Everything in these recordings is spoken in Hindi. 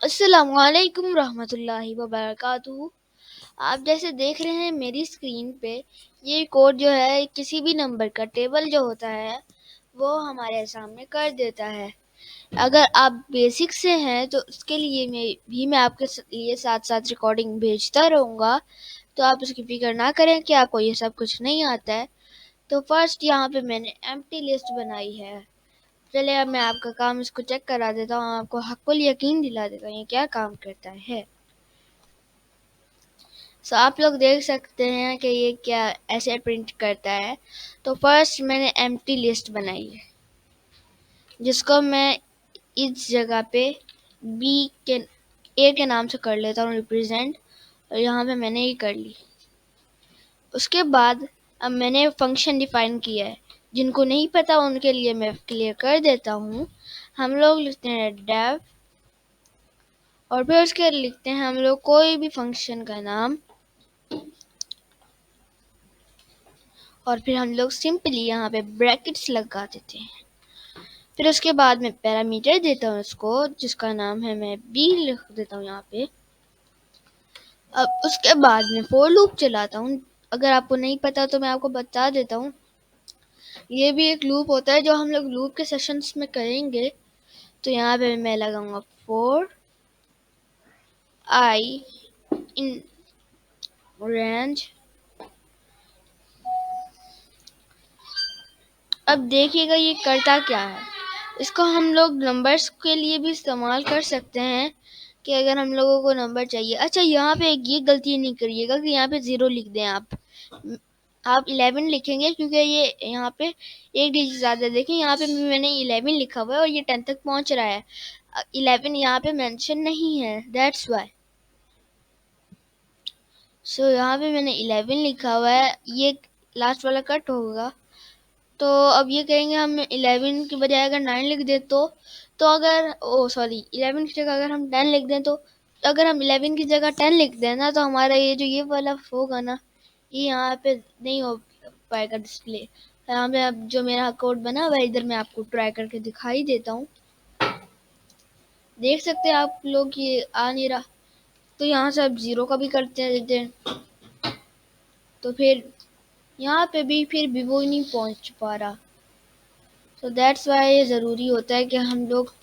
अस्सलामुअलैकुम रहमतुल्लाहि वबरकातुहू। आप जैसे देख रहे हैं मेरी स्क्रीन पे, ये कोड जो है किसी भी नंबर का टेबल जो होता है वो हमारे सामने कर देता है। अगर आप बेसिक से हैं तो उसके लिए मैं आपके लिए साथ साथ रिकॉर्डिंग भेजता रहूँगा, तो आप उसकी फिक्र ना करें कि आपको ये सब कुछ नहीं आता है। तो फर्स्ट यहाँ पे मैंने एम्प्टी लिस्ट बनाई है। चलिए अब मैं आपका काम इसको चेक करा देता हूँ, आपको हक़्क़ुल यकीन दिला देता हूँ ये क्या काम करता है। सो आप लोग देख सकते हैं कि ये क्या ऐसे प्रिंट करता है। तो फर्स्ट मैंने एम्प्टी लिस्ट बनाई है, जिसको मैं इस जगह पे ए के नाम से कर लेता हूँ रिप्रेजेंट, और यहाँ पे मैंने ये कर ली। उसके बाद अब मैंने फंक्शन डिफाइन किया है, जिनको नहीं पता उनके लिए मैं क्लियर कर देता हूँ। हम लोग लिखते हैं डेव, और फिर उसके लिखते हैं हम लोग कोई भी फंक्शन का नाम, और फिर हम लोग सिंपली यहाँ पे ब्रैकेट्स लगा देते हैं। फिर उसके बाद मैं पैरामीटर देता हूँ उसको, जिसका नाम है, मैं बी लिख देता हूँ यहाँ पे। अब उसके बाद मैं फोर लूप चलाता हूँ। अगर आपको नहीं पता तो मैं आपको बता देता हूँ, ये भी एक लूप होता है जो हम लोग लूप के सेशंस में करेंगे। तो यहाँ पे मैं लगाऊंगा फोर आई इन रेंज। अब देखिएगा ये करता क्या है। इसको हम लोग नंबर्स के लिए भी इस्तेमाल कर सकते हैं, कि अगर हम लोगों को नंबर चाहिए। अच्छा, यहाँ पे एक ये गलती नहीं करिएगा कि यहाँ पे 0 लिख दें। आप 11 लिखेंगे, क्योंकि ये यहाँ पे एक डिजिट ज़्यादा। देखें यहाँ पे मैंने 11 लिखा हुआ है और ये 10 तक पहुँच रहा है। 11 यहाँ पे मेंशन नहीं है, दैट्स वाई। सो यहाँ पे मैंने 11 लिखा हुआ है, ये लास्ट वाला कट होगा। तो अब ये कहेंगे हम 11 की बजाय अगर 9 लिख दें तो अगर 11 की जगह अगर हम 10 लिख दें, तो अगर हम 11 की जगह 10 लिख दें ना, तो हमारा ये वाला होगा ना, ये यहाँ पे नहीं हो पाएगा डिस्प्ले। यहाँ पे अब जो मेरा कोड बना हुआ है, इधर मैं आपको ट्राई करके दिखाई देता हूँ। देख सकते हैं आप लोग ये आ नहीं रहा। तो यहाँ से अब 0 का भी करते देते हैं, तो फिर यहाँ पे भी फिर भी वो नहीं पहुँच पा रहा। तो दैट्स वाई ये ज़रूरी होता है कि हम लोग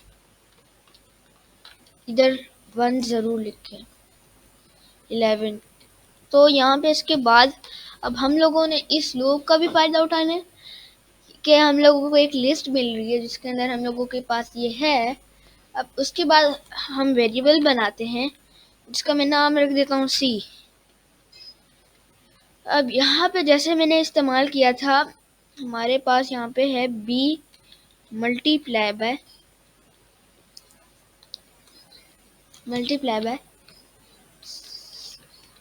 इधर 1 ज़रूर लिखें, 11। तो यहाँ पे इसके बाद अब हम लोगों ने इस लूप का भी फ़ायदा उठाना है, कि हम लोगों को एक लिस्ट मिल रही है जिसके अंदर हम लोगों के पास ये है। अब उसके बाद हम वेरिएबल बनाते हैं, जिसका मैं नाम रख देता हूँ सी। अब यहाँ पे जैसे मैंने इस्तेमाल किया था, हमारे पास यहाँ पे है बी मल्टीप्लाई बाय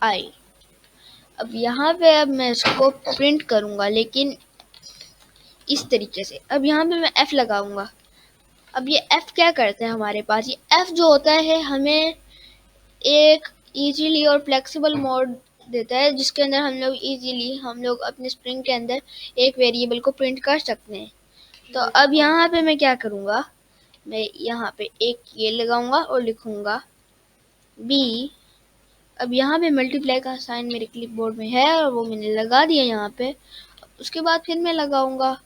आई। अब यहाँ पे अब मैं इसको प्रिंट करूँगा, लेकिन इस तरीके से। अब यहाँ पे मैं F लगाऊंगा। अब ये F क्या करता है हमारे पास, ये F जो होता है हमें एक इजीली और फ्लेक्सिबल मोड देता है, जिसके अंदर हम लोग अपने स्ट्रिंग के अंदर एक वेरिएबल को प्रिंट कर सकते हैं। तो अब यहाँ पे मैं क्या करूँगा, मैं यहाँ पे एक ये लगाऊंगा और लिखूंगा B। अब यहाँ पे मल्टीप्लाई का साइन मेरे क्लिपबोर्ड में है और वो मैंने लगा दिया यहाँ पे। उसके बाद फिर मैं लगाऊंगा,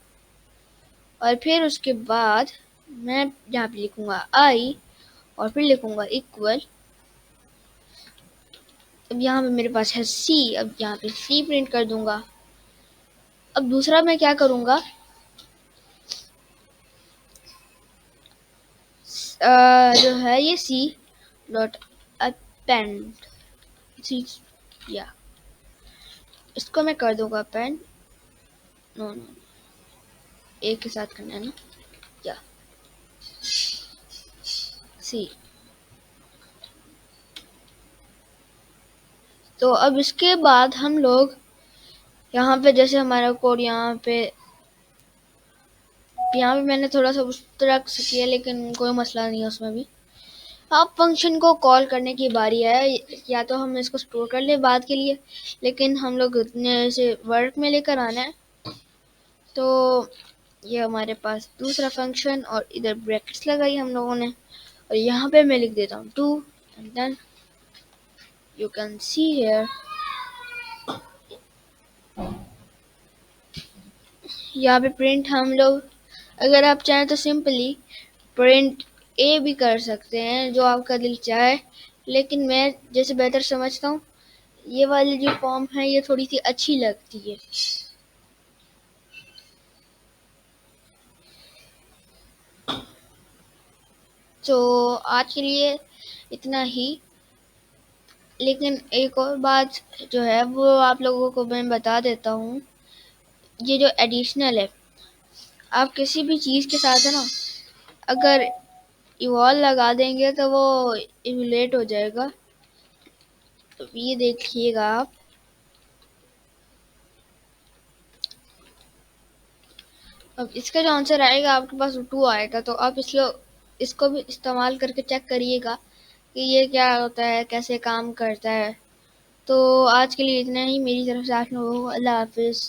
और फिर उसके बाद मैं यहाँ पे लिखूंगा आई, और फिर लिखूंगा इक्वल। अब यहाँ पे मेरे पास है सी, अब यहाँ पे सी प्रिंट कर दूंगा। अब दूसरा मैं क्या करूँगा, जो है ये सी डॉट अपेंड सी, या इसको मैं कर दूंगा अपेंड, नो एक के साथ करना है ना, या सी। तो अब इसके बाद हम लोग यहाँ पे जैसे हमारा कोड यहाँ पे मैंने थोड़ा सा उस तरह से किया, लेकिन कोई मसला नहीं है उसमें भी। अब फंक्शन को कॉल करने की बारी है, या तो हम इसको स्टोर कर ले बाद के लिए, लेकिन हम लोग इतने से वर्क में लेकर आना है। तो ये हमारे पास दूसरा फंक्शन, और इधर ब्रैकेट्स लगाई हम लोगों ने, और यहाँ पे मैं लिख देता हूँ 2 and then you can see here यहाँ पे प्रिंट हम लोग अगर आप चाहें तो सिंपली प्रिंट ए भी कर सकते हैं, जो आपका दिल चाहे, लेकिन मैं जैसे बेहतर समझता हूँ ये वाली जो फॉर्म है ये थोड़ी सी अच्छी लगती है। तो आज के लिए इतना ही, लेकिन एक और बात जो है वो आप लोगों को मैं बता देता हूँ, ये जो एडिशनल है आप किसी भी चीज़ के साथ है ना अगर इवॉल्व लगा देंगे तो वो इमुलेट हो जाएगा। तो ये देखिएगा आप, अब इसका जो आंसर आएगा आपके पास 2 आएगा, तो आप इसको भी इस्तेमाल करके चेक करिएगा कि ये क्या होता है, कैसे काम करता है। तो आज के लिए इतना ही मेरी तरफ से, आप लोगों को अल्लाह हाफिज़।